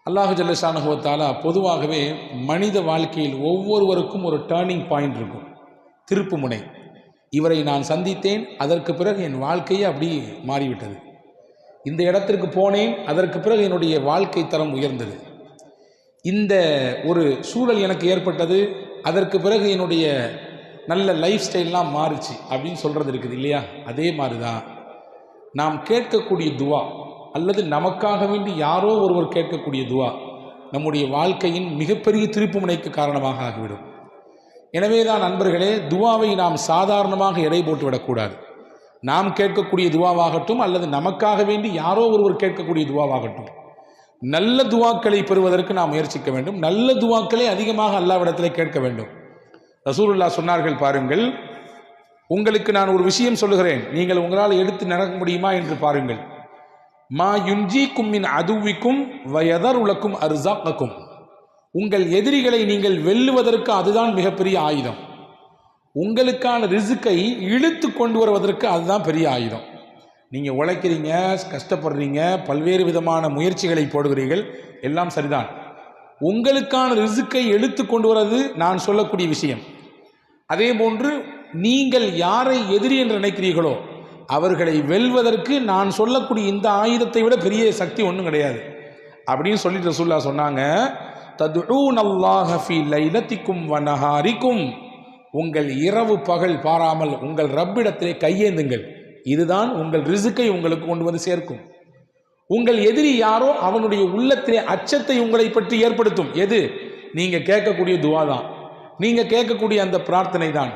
அல்லாஹு ஜல்லஷானஹு வ தஆலா பொதுவாகவே மனித வாழ்க்கையில் ஒவ்வொருவருக்கும் ஒரு டேர்னிங் பாயிண்ட் இருக்கும், திருப்பு முனை. இவரை நான் சந்தித்தேன், அதற்கு பிறகு என் வாழ்க்கையே அப்படி மாறிவிட்டது. இந்த இடத்திற்கு போனேன், அதற்கு பிறகு என்னுடைய வாழ்க்கை தரம் உயர்ந்தது. இந்த ஒரு சூழல் எனக்கு ஏற்பட்டது, அதற்கு பிறகு என்னுடைய நல்ல லைஃப் ஸ்டைல்லாம் மாறுச்சு அப்படின்னு சொல்கிறது இருக்குது இல்லையா? அதே மாதிரி தான் நாம் கேட்கக்கூடிய துவா அல்லது நமக்காக வேண்டி யாரோ ஒருவர் கேட்கக்கூடிய துவா நம்முடைய வாழ்க்கையின் மிகப்பெரிய திருப்பு முனைக்கு காரணமாக ஆகிவிடும். எனவே தான் நண்பர்களே, துவாவை நாம் சாதாரணமாக எடை போட்டு விடக்கூடாது. நாம் கேட்கக்கூடிய துவாவாகட்டும் அல்லது நமக்காக வேண்டி யாரோ ஒருவர் கேட்கக்கூடிய துவாவாகட்டும், நல்ல துவாக்களை பெறுவதற்கு நாம் முயற்சிக்க வேண்டும். நல்ல துவாக்களை அதிகமாக அல்லாஹ்விடத்திலே கேட்க வேண்டும். ரசூலுல்லாஹ் சொன்னார்கள், பாருங்கள், உங்களுக்கு நான் ஒரு விஷயம் சொல்லுகிறேன், நீங்கள் உங்களால் எடுத்து நடக்க முடியுமா என்று பாருங்கள். மா யுன்ஜீக்கும் மின் அதுவிக்கும் வயதருலக்கும் அர்ஸாக்கும். உங்கள் எதிரிகளை நீங்கள் வெல்லுவதற்கு அதுதான் மிகப்பெரிய ஆயுதம். உங்களுக்கான ரிஸ்கை இழுத்து கொண்டு வருவதற்கு அதுதான் பெரிய ஆயுதம். நீங்கள் உழைக்கிறீங்க, கஷ்டப்படுறீங்க, பல்வேறு விதமான முயற்சிகளை போடுகிறீர்கள், எல்லாம் சரிதான். உங்களுக்கான ரிஸ்கை இழுத்து கொண்டு வருவது நான் சொல்லக்கூடிய விஷயம். அதே போன்று நீங்கள் யாரை எதிரி என்று நினைக்கிறீர்களோ அவர்களை வெல்வதற்கு நான் சொல்லக்கூடிய இந்த ஆயுதத்தை விட பெரிய சக்தி ஒன்றும் கிடையாது அப்படின்னு சொல்லிட்டு ரசூலுல்லாஹ் சொன்னாங்க, ததுஊனல்லாஹ ஃபீ லைலத்திக்கும் வ நஹாரிக்கும். உங்கள் இரவு பகல் பாராமல் உங்கள் ரப்பிடத்திலே கையேந்துங்கள். இதுதான் உங்கள் ரிஸ்கை உங்களுக்கு கொண்டு வந்து சேர்க்கும். உங்கள் எதிரி யாரோ அவனுடைய உள்ளத்திலே அச்சத்தை உங்களை பற்றி ஏற்படுத்தும். எது? நீங்க கேட்கக்கூடிய துஆ தான், நீங்க கேட்கக்கூடிய அந்த பிரார்த்தனை தான்.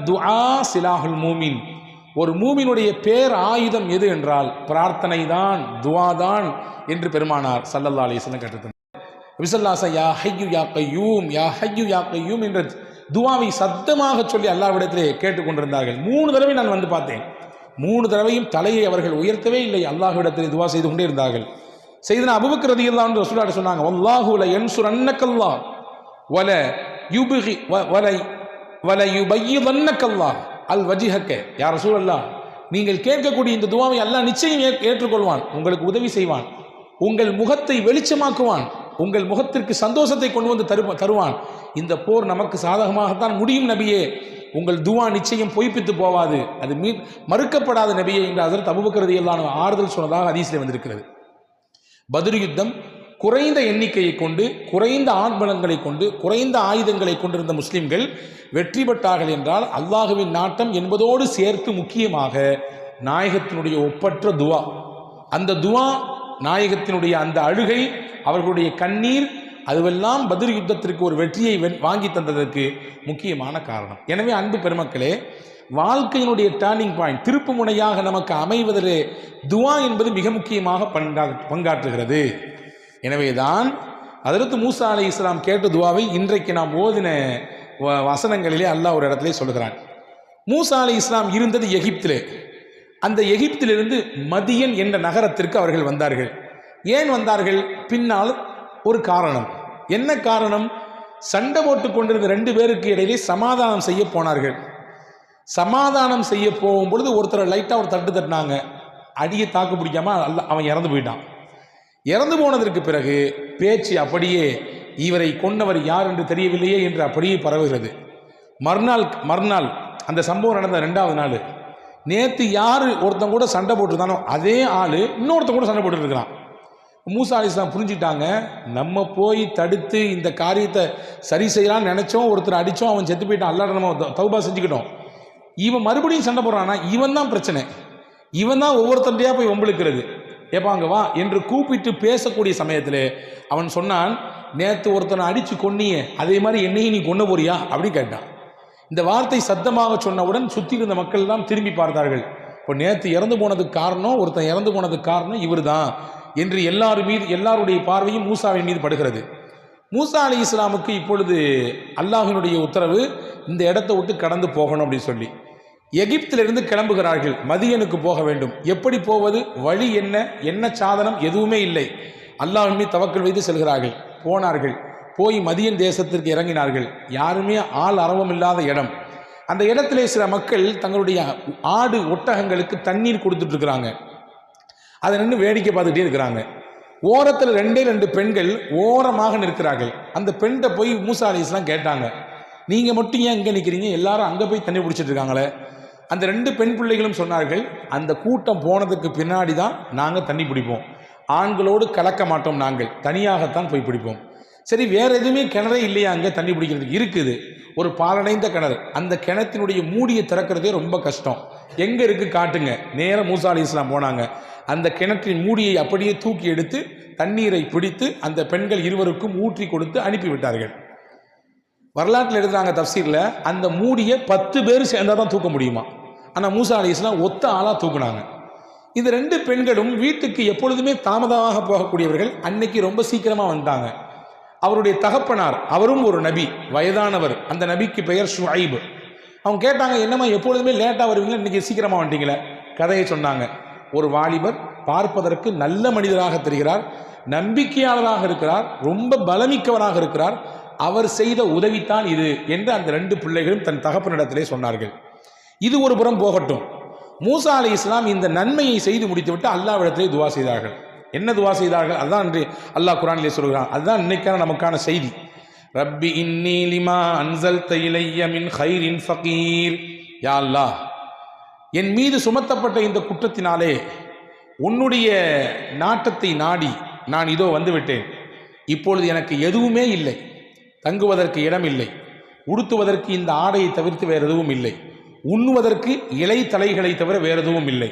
துஆ சிலாஹுல் மூமின். ஒரு மூமினுடைய பேர் ஆயுதம் எது என்றால் பிரார்த்தனை தான், துஆ தான் என்று பெருமானார் ஸல்லல்லாஹு அலைஹி வஸல்லம் கற்றுத்தந்தார். நபிஸல்லல்லாஹு யா ஹய்யு யா கய்யூம், யா ஹய்யு யா கய்யூம் என்ற துஆவை சத்தமாக சொல்லி அல்லாஹ்விடத்திலே கேட்டுக்கொண்டிருந்தார்கள். 3 தடவை நான் வந்து பார்த்தேன். 3 தடவையும் தலையை அவர்கள் உயர்த்தவே இல்லை, அல்லாஹ்விடத்திலே துஆ செய்து கொண்டே இருந்தார்கள். சையதுனா அபூபக்கர் ரலியல்லாஹு அன்ஹு ரசூலுல்லாஹ் சொன்னாங்க, வல்லாஹு ல யன்சுரன்னக்கல்லாஹ் வல யுபகி வல யுபய்யிதன்னக்கல்லாஹ் அல் வஜிஹக்க. யா ரசூலல்லாஹ், நீங்கள் கேட்கக்கூடிய இந்த துஆவை அல்லாஹ் நிச்சயம் ஏற்றுக்கொள்வான், உங்களுக்கு உதவி செய்வான், உங்கள் முகத்தை வெளிச்சமாக்குவான், உங்கள் முகத்திற்கு சந்தோஷத்தை கொண்டு வந்து தருவான். இந்த போர் நமக்கு சாதகமாகத்தான் முடியும் நபியே, உங்கள் துஆ நிச்சயம் பொய்ப்பித்து போவாது, அது மறுக்கப்படாத நபியே என்று ஹஜ்ரத் அபூபக்கர் ரலியல்லாஹு அன்ஹு ஆறுதல் சொன்னதாக ஹதீஸில் வந்திருக்கிறது. பத்ர் யுத்தம் குறைந்த எண்ணிக்கையை கொண்டு, குறைந்த ஆண்பலங்களை கொண்டு, குறைந்த ஆயுதங்களை கொண்டிருந்த முஸ்லிம்கள் வெற்றி பெற்றார்கள் என்றால் அல்லாஹுவின் நாட்டம் என்பதோடு சேர்த்து முக்கியமாக நாயகத்தினுடைய ஒப்பற்ற துஆ, அந்த துஆ, நாயகத்தினுடைய அந்த அழுகை, அவர்களுடைய கண்ணீர், அதுவெல்லாம் பத்ர் யுத்தத்திற்கு ஒரு வெற்றியை வாங்கி தந்ததற்கு முக்கியமான காரணம். எனவே அன்பு பெருமக்களே, வாழ்க்கையினுடைய டேர்னிங் பாயிண்ட், திருப்பு முனையாக நமக்கு அமைவதிலே துஆ என்பது மிக முக்கியமாக பங்காற்றுகிறது. எனவேதான் ஹஜ்ரத் மூசா அலைஹிஸ்ஸலாம் கேட்ட துஆவை இன்றைக்கு நாம் ஓதின வசனங்களிலே அல்லாஹ் ஒரு இடத்திலே சொல்கிறான். மூசா அலைஹிஸ்ஸலாம் இருந்தது எகிப்திலே. அந்த எகிப்திலிருந்து மதியன் என்ற நகரத்திற்கு அவர்கள் வந்தார்கள். ஏன் வந்தார்கள்? பின்னால் ஒரு காரணம். என்ன காரணம்? சண்டை போட்டு கொண்டிருந்த 2 பேருக்கு இடையிலே சமாதானம் செய்ய போனார்கள். சமாதானம் செய்ய போகும் பொழுது ஒருத்தர் லைட்டாக ஒரு தட்டு தட்டினாங்க, அடியை தாக்கு பிடிக்காம அவன் இறந்து போயிட்டான். இறந்து போனதற்கு பிறகு பேச்சு அப்படியே இவரை கொண்டவர் யார் என்று தெரியவில்லையே என்று அப்படியே பரவுகிறது. மறுநாள் அந்த சம்பவம் நடந்த 2வது நாள், நேற்று யார் ஒருத்தன் கூட சண்டை போட்டுருந்தானோ அதே ஆள் இன்னொருத்தன் கூட சண்டை போட்டு இருக்கிறான். மூசா அலைஹிஸ்ஸலாம் புரிஞ்சுட்டாங்க, நம்ம போய் தடுத்து இந்த காரியத்தை சரி செய்யலாம்னு நினைச்சோம், ஒருத்தர் அடித்தோம், அவன் செத்து போயிட்டான், அல்லாஹ் நம்ம தௌபா செஞ்சுக்கிட்டோம். இவன் மறுபடியும் சண்டை போடுறான்னா இவன் தான் பிரச்சனை, இவன் தான் ஒவ்வொருத்தண்டையா போய் வம்பிழுக்கிறது. ஏப்பாங்க வா என்று கூப்பிட்டு பேசக்கூடிய சமயத்தில் அவன் சொன்னான், நேற்று ஒருத்தனை அடித்து கொன்னியே, அதே மாதிரி என்னையும் நீ கொன்ன போறியா அப்படின்னு கேட்டான். இந்த வார்த்தை சத்தமாக சொன்னவுடன் சுற்றி இருந்த மக்கள் எல்லாம் திரும்பி பார்த்தார்கள். இப்போ நேற்று இறந்து போனதுக்கு காரணம், ஒருத்தன் இறந்து போனதுக்கு காரணம் இவர் தான் என்று எல்லாருடைய பார்வையும் மூசாவின் மீது படுகிறது. மூசா அலைஹிஸ்ஸலாமுக்கு இப்பொழுது அல்லாஹ்வினுடைய உத்தரவு, இந்த இடத்தை விட்டு கடந்து போகணும் அப்படின்னு சொல்லி எகிப்திலிருந்து கிளம்புகிறார்கள், மதியனுக்கு போக வேண்டும். எப்படி போவது? வழி என்ன சாதனம் எதுவுமே இல்லை. அல்லாஹ்வின் மீது தவக்கல் வைத்து செல்கிறார்கள். போனார்கள், போய் மதியன் தேசத்திற்கு இறங்கினார்கள். யாருமே ஆள் அரவம் இல்லாத இடம். அந்த இடத்திலே சில மக்கள் தங்களுடைய ஆடு ஒட்டகங்களுக்கு தண்ணீர் கொடுத்துட்டு இருக்கிறாங்க. அதை நின்று வேடிக்கை பார்த்துக்கிட்டே இருக்கிறாங்க. ஓரத்தில் ரெண்டே ரெண்டு பெண்கள் ஓரமாக நிற்கிறார்கள். அந்த பெண்கிட்ட போய் மூசா அலைஹிஸ்ஸலாம் கேட்டாங்க, நீங்கள் மட்டும் ஏன் இங்கே நிற்கிறீங்க, எல்லாரும் அங்கே போய் தண்ணி பிடிச்சிட்டு இருக்காங்களே. அந்த ரெண்டு பெண் பிள்ளைகளும் சொன்னார்கள், அந்த கூட்டம் போனதுக்கு பின்னாடி தான் நாங்கள் தண்ணி பிடிப்போம், ஆண்களோடு கலக்க மாட்டோம், நாங்கள் தனியாகத்தான் போய் பிடிப்போம். சரி, வேற எதுவுமே கிணறே இல்லையா அங்கே தண்ணி பிடிக்கிறதுக்கு? இருக்குது, ஒரு பாலடைந்த கிணறு. அந்த கிணத்தினுடைய மூடியை திறக்கிறதே ரொம்ப கஷ்டம். எங்கே இருக்கு காட்டுங்க. நேராக மூசா அலைஹிஸ்ஸலாம் போனாங்க. அந்த கிணற்றின் மூடியை அப்படியே தூக்கி எடுத்து தண்ணீரை பிடித்து அந்த பெண்கள் இருவருக்கும் ஊற்றி கொடுத்து அனுப்பிவிட்டார்கள். வரலாற்றில் எழுதுறாங்க தஃப்சீரில், அந்த மூடியை 10 பேர் சேர்ந்தால் தான் தூக்க முடியுமா. ஆனால் மூசா அலைஹிஸ்ஸலாம் ஒத்த ஆளாக தூக்குனாங்க. இந்த ரெண்டு பெண்களும் வீட்டுக்கு எப்பொழுதுமே தாமதமாக போகக்கூடியவர்கள். அன்னைக்கு ரொம்ப சீக்கிரமாக வந்துட்டாங்க. அவருடைய தகப்பனார், அவரும் ஒரு நபி, வயதானவர். அந்த நபிக்கு பெயர் ஷுஐப். அவங்க கேட்டாங்க, என்னம்மா எப்பொழுதுமே லேட்டாக வருவீங்களா, இன்னைக்கு சீக்கிரமாக வந்துட்டீங்களே. கதையை சொன்னாங்க. ஒரு வாலிபர் பார்ப்பதற்கு நல்ல மனிதராக தெரிகிறார், நம்பிக்கையாளராக இருக்கிறார், ரொம்ப பலமிக்கவராக இருக்கிறார், அவர் செய்த உதவித்தான் இது என்று அந்த ரெண்டு பிள்ளைகளும் தன் தகப்பனிடத்திலே சொன்னார்கள். இது ஒரு புறம் போகட்டும். மூசா அலைஹிஸ்ஸலாம் இந்த நன்மையை செய்து முடித்துவிட்டு அல்லாஹ்விடத்திலே துவா செய்தார்கள். என்ன துவா செய்தார்கள்? அதுதான் இன்று அல்லாஹ் குர்ஆனிலே சொல்கிறான். அதுதான் இன்னைக்கான நமக்கான செய்தி. ரப்பி இன்னி லிமா அன்ஸல்த இலைய மின் கைரின் ஃபகீர். யா அல்லாஹ், என் மீது சுமத்தப்பட்ட இந்த குற்றத்தினாலே உன்னுடைய நாட்டத்தை நாடி நான் இதோ வந்துவிட்டேன். இப்பொழுது எனக்கு எதுவுமே இல்லை, தங்குவதற்கு இடம் இல்லை, உடுத்துவதற்கு இந்த ஆடையை தவிர்த்து வேறு எதுவும் இல்லை, உண்ணுவதற்கு இலை தலைகளை தவிர வேறு எதுவும் இல்லை.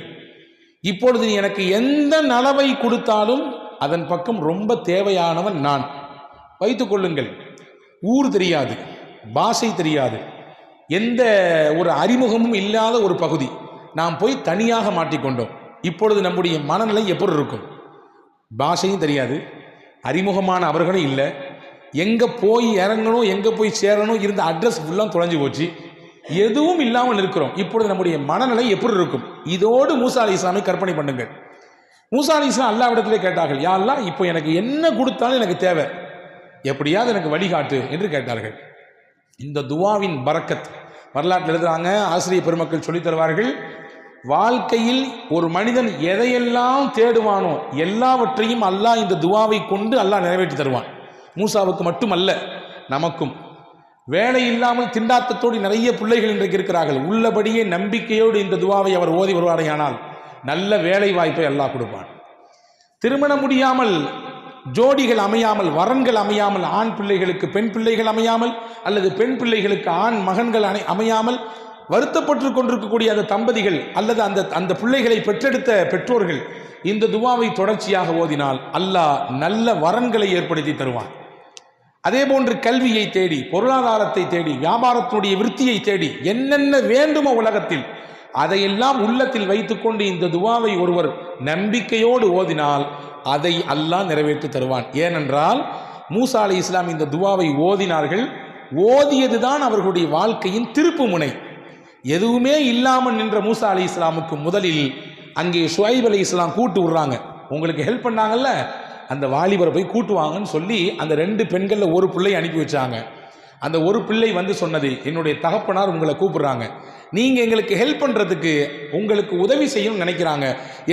இப்பொழுது நீ எனக்கு எந்த நலவை கொடுத்தாலும் அதன் பக்கம் ரொம்ப தேவையானவன் நான். வைத்துக் கொள்ளுங்கள், ஊர் தெரியாது, பாஷை தெரியாது, எந்த ஒரு அறிமுகமும் இல்லாத ஒரு பகுதி, நாம் போய் தனியாக மாட்டிக்கொண்டோம். இப்பொழுது நம்முடைய மனநிலை எப்படி இருக்கும்? பாஷையும் தெரியாது, அறிமுகமான அவர்களும் இல்லை, எங்கே போய் இறங்கணும் எங்கே போய் சேரணும் இருந்த அட்ரஸ் ஃபுல்லாக தொலைஞ்சு போச்சு, எதுவும் இல்லாமல் இருக்கிறோம். இப்பொழுது நம்முடைய மனநிலை எப்படி இருக்கும்? இதோடு மூசா அலைஹிஸ்ஸலாமை கற்பனை பண்ணுங்கள். மூசா அலைஹிஸ்ஸலாம் அல்லாஹ்விடத்திலே கேட்டார்கள், யா அல்லாஹ், இப்போ எனக்கு என்ன கொடுத்தாலும் எனக்கு தேவை, எப்படியாவது எனக்கு வழிகாட்டு என்று கேட்டார்கள். இந்த துவாவின் பரக்கத் வரலாற்றில் எழுதுறாங்க, ஆசிரியர் பெருமக்கள் சொல்லித் தருவார்கள். வாழ்க்கையில் ஒரு மனிதன் எதையெல்லாம் தேடுவானோ எல்லாவற்றையும் அல்லாஹ் இந்த துவாவை கொண்டு அல்லாஹ் நிறைவேற்றி தருவான். மூசாவுக்கு மட்டுமல்ல, நமக்கும். வேலை இல்லாமல் திண்டாட்டத்தோடு நிறைய பிள்ளைகள் இன்றைக்கு இருக்கிறார்கள். உள்ளபடியே நம்பிக்கையோடு இந்த துவாவை அவர் ஓதி வருவாரையானால் நல்ல வேலை வாய்ப்பை அல்லாஹ் கொடுப்பான். திருமணம் முடியாமல், ஜோடிகள் அமையாமல், வரன்கள் அமையாமல், ஆண் பிள்ளைகளுக்கு பெண் பிள்ளைகள் அமையாமல், அல்லது பெண் பிள்ளைகளுக்கு ஆண் மகன்கள் அமையாமல் வருத்தப்பட்டு கொண்டிருக்கக்கூடிய அந்த தம்பதிகள் அல்லது அந்த பிள்ளைகளை பெற்றெடுத்த பெற்றோர்கள் இந்த துவாவை தொடர்ச்சியாக ஓதினால் அல்லாஹ் நல்ல வரன்களை ஏற்படுத்தி தருவான். அதே போன்று கல்வியை தேடி, பொருளாதாரத்தை தேடி, வியாபாரத்தினுடைய விருத்தியை தேடி, என்னென்ன வேண்டுமோ உலகத்தில் அதையெல்லாம் உள்ளத்தில் வைத்துக்கொண்டு இந்த துவாவை ஒருவர் நம்பிக்கையோடு ஓதினால் அதை அல்லாஹ் நிறைவேற்றி தருவான். ஏனென்றால் மூசா அலைஹிஸ்ஸலாம் இந்த துவாவை ஓதினார்கள். ஓதியதுதான் அவர்களுடைய வாழ்க்கையின் திருப்பு முனை. எதுவுமே இல்லாமல் நின்ற மூசா அலைஹிஸ்ஸலாமுக்கு முதலில் அங்கே ஷுஐப் அலைஹிஸ்ஸலாம் கூட்டு விடுறாங்க. உங்களுக்கு ஹெல்ப் பண்ணாங்கல்ல, அந்த வாலிபரை போய் கூட்டுவாங்கன்னு சொல்லி அந்த ரெண்டு பெண்களில் ஒரு பிள்ளை அனுப்பி வச்சாங்க. அந்த ஒரு பிள்ளை வந்து சொன்னது, என்னுடைய தகப்பனார் உங்களை கூப்பிடுறாங்க, நீங்கள் எங்களுக்கு ஹெல்ப் பண்ணுறதுக்கு, உங்களுக்கு உதவி செய்யணும்னு நினைக்கிறாங்க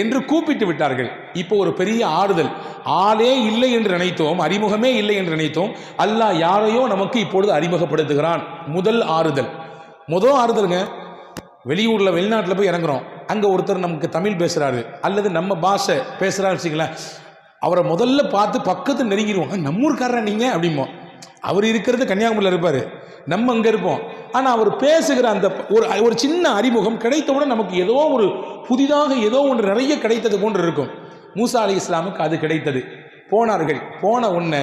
என்று கூப்பிட்டு விட்டார்கள். இப்போ ஒரு பெரிய ஆறுதல். ஆளே இல்லை என்று நினைத்தோம், அறிமுகமே இல்லை என்று நினைத்தோம், அல்லாஹ் யாரையோ நமக்கு இப்பொழுது அறிமுகப்படுத்துகிறான். முதல் ஆறுதலுங்க. வெளியூரில் வெளிநாட்டில் போய் இறங்குறோம், அங்கே ஒருத்தர் நமக்கு தமிழ் பேசுகிறாரு அல்லது நம்ம பாஷை பேசுகிறாரு வச்சுங்களேன், அவரை முதல்ல பார்த்து பக்கத்து நெருங்கிடுவோம். நம்ம ஊருக்காரரா நீங்கள் அப்படிம்போம். அவர் இருக்கிறது கன்னியாகுமரியில் இருப்பார், நம்ம அங்கே இருப்போம். ஆனால் அவர் பேசுகிற அந்த ஒரு சின்ன அறிமுகம் கிடைத்தவுடன் நமக்கு ஏதோ ஒரு புதிதாக ஏதோ ஒன்று நிறைய கிடைத்தது போன்று இருக்கும். மூசா அலைஹிஸ்ஸலாமுக்கு அது கிடைத்தது. போனார்கள். போன உடனே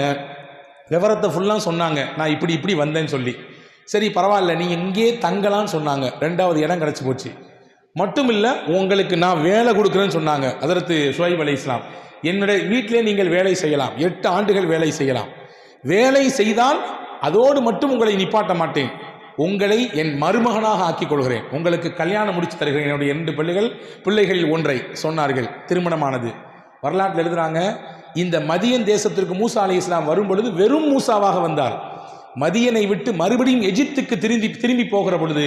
விவரத்தை ஃபுல்லாக சொன்னாங்க, நான் இப்படி வந்தேன்னு சொல்லி. சரி பரவாயில்ல, நீங்கள் இங்கே தங்கலான்னு சொன்னாங்க. 2வது இடம் கிடச்சி போச்சு. மட்டும் இல்லை, உங்களுக்கு நான் வேலை கொடுக்குறேன்னு சொன்னாங்க ஹஜ்ரத் ஷுஐப் அலைஹிஸ்ஸலாம். என்னுடைய வீட்டிலே நீங்கள் வேலை செய்யலாம், 8 ஆண்டுகள் வேலை செய்யலாம். வேலை செய்தால் அதோடு மட்டும் உங்களை நிப்பாட்ட மாட்டேன், உங்களை என் மருமகனாக ஆக்கிக் கொள்கிறேன், உங்களுக்கு கல்யாணம் முடிச்சு தருகிறேன். என்னுடைய 2 பிள்ளைகளில் ஒன்றை சொன்னார்கள். திருமணமானது. வரலாற்றில் எழுதுறாங்க, இந்த மதியன் தேசத்திற்கு மூசா அலைஹிஸ்ஸலாம் வரும் பொழுது வெறும் மூசாவாக வந்தார். மதியனை விட்டு மறுபடியும் எஜிப்துக்கு திரும்பி போகிற பொழுது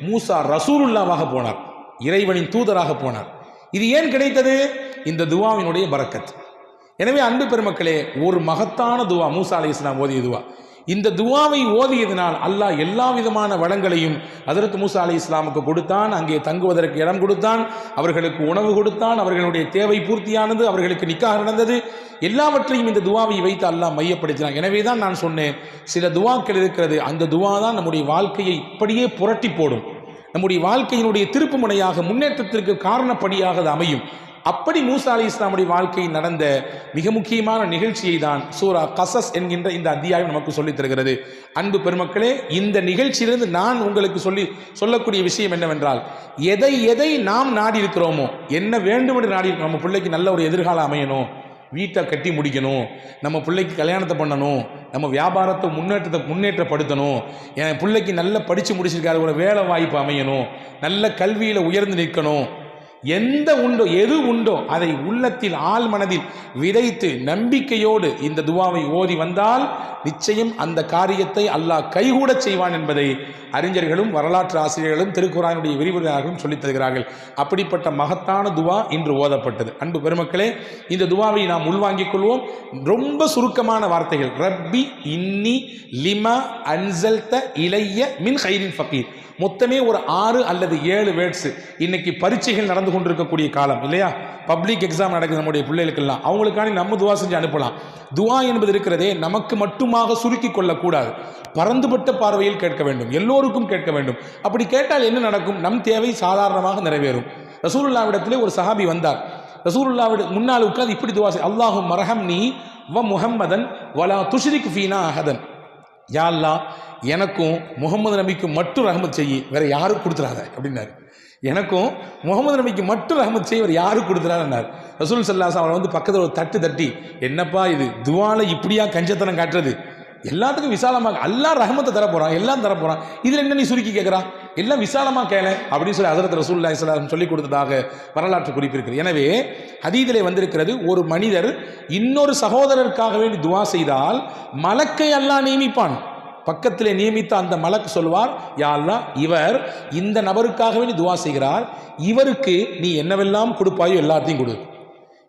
மூசா ரசூலுல்லாவாக போனார், இறைவனின் தூதராக போனார். இது ஏன் கிடைத்தது? இந்த துவாவினுடைய பரக்கத். எனவே அன்பு பெருமக்களே, ஒரு மகத்தான துவா மூசா அலைஹிஸ்ஸலாம் ஓதிய துவா. இந்த துவாவை ஓதியதினால் அல்லாஹ் எல்லா விதமான வளங்களையும் ஹஜ்ரத் மூசா அலைஹிஸ்ஸலாமுக்கு கொடுத்தான். அங்கே தங்குவதற்கு இடம் கொடுத்தான், அவர்களுக்கு உணவு கொடுத்தான், அவர்களுடைய தேவை பூர்த்தியானது, அவர்களுக்கு நிக்காஹ் நடந்தது. எல்லாவற்றையும் இந்த துவாவை வைத்து அல்லாஹ் மையப்படுத்தினான். எனவே தான் நான் சொன்னேன், சில துவாக்கள் இருக்கிறது, அந்த துவா தான் நம்முடைய வாழ்க்கையை இப்படியே புரட்டி போடும், நம்முடைய வாழ்க்கையினுடைய திருப்பு முனையாக, முன்னேற்றத்திற்கு காரணப்படியாக அது அமையும். அப்படி மூசா அலைஹிஸ்ஸலாமுடைய வாழ்க்கையில் நடந்த மிக முக்கியமான நிகழ்ச்சியை தான் சூரா கசஸ் என்கின்ற இந்த அத்தியாயம் நமக்கு சொல்லித் தருகிறது. அன்பு பெருமக்களே, இந்த நிகழ்ச்சியிலிருந்து நான் உங்களுக்கு சொல்லக்கூடிய விஷயம் என்னவென்றால், எதை நாம் நாடி இருக்கிறோமோ, என்ன வேண்டும் என்று நாடி இருக்கிறோம், நம்ம பிள்ளைக்கு நல்ல ஒரு எதிர்காலம் அமையணும், வீட்டை கட்டி முடிக்கணும், நம்ம பிள்ளைக்கு கல்யாணத்தை பண்ணணும், நம்ம வியாபாரத்தை முன்னேற்றப்படுத்தணும், என் பிள்ளைக்கு நல்ல படித்து முடிச்சிருக்காரு, ஒரு வேலை வாய்ப்பு அமையணும், நல்ல கல்வியில் உயர்ந்து நிற்கணும், எது உண்டோ அதை உள்ளத்தில் ஆழ் மனதில் விதைத்து நம்பிக்கையோடு இந்த துவாவை ஓதி வந்தால் நிச்சயம் அந்த காரியத்தை அல்லாஹ் கைகூட செய்வான் என்பதை அறிஞர்களும் வரலாற்று ஆசிரியர்களும் திருக்குர்ஆனுடைய விரிவுரையாளர்களும் சொல்லித் தருகிறார்கள். அப்படிப்பட்ட மகத்தான துவா இன்று ஓதப்பட்டது. அன்பு பெருமக்களே, இந்த துவாவை நாம் உள்வாங்கிக் கொள்வோம். ரொம்ப சுருக்கமான வார்த்தைகள். ரப்பி இன்னி லிமா அன்சல்த இலைய மின் ஹைரின் ஃபகீர். மொத்தமே ஒரு 6 அல்லது 7 வேர்ட்ஸ். இன்னைக்கு பரீட்சைகள் நடந்து கொண்டிருக்கக்கூடிய காலம் இல்லையா, பப்ளிக் எக்ஸாம் நடக்குது நம்முடைய பிள்ளைகளுக்கெல்லாம், அவங்களுக்காண்டி நம்ம துவா செஞ்சு அனுப்பலாம். துவா என்பது இருக்கிறதே நமக்கு மட்டுமாக சுருக்கி கொள்ளக்கூடாது, பரந்துபட்ட பார்வையில் கேட்க வேண்டும், எல்லோருக்கும் கேட்க வேண்டும். அப்படி கேட்டால் என்ன நடக்கும், நம் தேவை சாதாரணமாக நிறைவேறும். ரசூலுல்லாஹ்விடத்திலே ஒரு சஹாபி வந்தார். ரசூலுல்லாஹ்விட முன்னால் உட்கார்ந்து இப்படி துவா செய், அல்லாஹும் மர்ஹம்னி வ முஹம்மதன் வலா துஷ்ரிக் ஃபீனா அஹதன். யா அல்லாஹ், எனக்கும் முகமது நபிக்கும் மட்டும் ரஹமத் செய்யி, வேற யாரும் கொடுத்துறாத அப்படின்னாரு. எனக்கும் முகமது நபிக்கு மட்டும் ரஹமத் செய்ய, வேறு யாரும் கொடுத்துறாருன்னார். ரசூல் ஸல்லல்லாஹு அலைஹி வஸல்லம் அவரை வந்து பக்கத்தில் ஒரு தட்டி, என்னப்பா இது துவால இப்படியா கஞ்சத்தனம் காட்டுறது, எல்லாத்துக்கும் விசாலமாக அல்லாஹ் ரஹமத்தை தரப்போறான், எல்லாம் தரப்போறான், இதில் என்ன நீ சுருக்கி கேட்குறான், எல்லாம் விசாலமாக கேள அப்படின்னு சொல்லி ஹஜ்ரத் ரசூலுல்லாஹி ஸல்லல்லாஹு அலைஹி வஸல்லம் சொல்லிக் கொடுத்ததாக வரலாற்று குறிப்பிருக்கிறது. எனவே ஹதீதிலே வந்திருக்கிறது, ஒரு மனிதர் இன்னொரு சகோதரருக்காக வேண்டி துவா செய்தால் மலக்கை அல்லாஹ் நியமிப்பான். பக்கத்திலே நியமித்த அந்த மலக்கு சொல்வார், யா அல்லாஹ், இவர் இந்த நபருக்காக வேண்டி துவா செய்கிறார், இவருக்கு நீ என்னவெல்லாம் கொடுப்பாயோ எல்லாத்தையும் கொடு.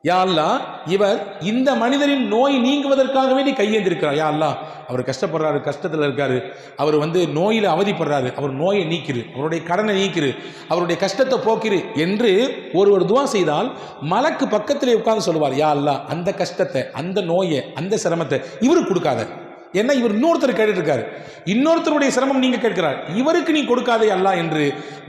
யா அல்லாஹ், இவர் இந்த மனிதரின் நோய் நீங்குவதற்காக வேண்டி கையேந்திருக்கிறார். யா அல்லாஹ், அவர் கஷ்டப்படுறாரு, கஷ்டத்தில் இருக்காரு, அவர் நோயில் அவதிப்படுறாரு, அவர் நோயை நீக்கிரு, அவருடைய கடனை நீக்கிரு, அவருடைய கஷ்டத்தை போக்கிரு என்று ஒருவர் துவா செய்தால் மலக்கு பக்கத்திலே உட்கார்ந்து சொல்லுவார், யா அல்லாஹ், அந்த கஷ்டத்தை, அந்த நோயை, அந்த சிரமத்தை இவருக்கு கொடுக்காத. ஏன்னா இவர் இன்னொருத்தர் கேட்டுட்டு இருக்காரு, இன்னொருத்தருடைய சிரமம் நீங்க கேட்கிறார், இவருக்கு நீ கொடுக்காதே அல்லாஹ் என்று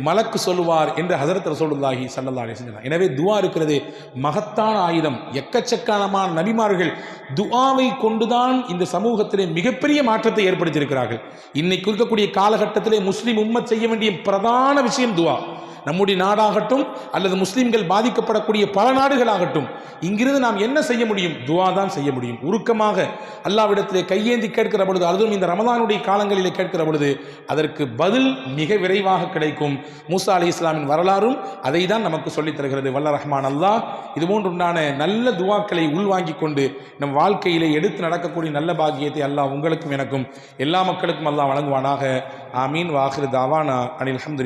மலக்கு சொல்லுவார் என்று ஹஜ்ரத் ரசூலுல்லாஹி ஸல்லல்லாஹு அலைஹி வஸல்லம். எனவே துஆ இருக்கிறது மகத்தான ஆயுதம். எக்கச்சக்கமான நபிமார்கள் துஆவை கொண்டுதான் இந்த சமூகத்திலே மிகப்பெரிய மாற்றத்தை ஏற்படுத்தியிருக்கிறார்கள். இன்னைக்கு இருக்கக்கூடிய காலகட்டத்திலே முஸ்லிம் உம்மத் செய்ய வேண்டிய பிரதான விஷயம் துஆ. நம்முடைய நாடாகட்டும் அல்லது முஸ்லிம்கள் பாதிக்கப்படக்கூடிய பல நாடுகளாகட்டும், இங்கிருந்து நாம் என்ன செய்ய முடியும்? துஆ தான் செய்ய முடியும். உருக்கமாக அல்லாஹ்விடத்திலே கையேந்தி கேட்கிற பொழுது, அதுவும் இந்த ரமதானுடைய காலங்களிலே கேட்கிற பொழுது அதற்கு பதில் மிக விரைவாக கிடைக்கும். மூசா அலைஹிஸ்ஸலாமின் வரலாறும் அதை தான் நமக்கு சொல்லித் தருகிறது. வல்ல ரஹ்மான் அல்லாஹ் இதுபோன்று உண்டான நல்ல துஆக்களை உள்வாங்கிக் கொண்டு நம் வாழ்க்கையிலே எடுத்து நடக்கக்கூடிய நல்ல பாக்கியத்தை அல்லாஹ் உங்களுக்கும் எனக்கும் எல்லா மக்களுக்கும் அல்லாஹ் வழங்குவானாக. ஆமீன். வாஹிரு தாவானா அனில் ஹம்துலில்லாஹ்.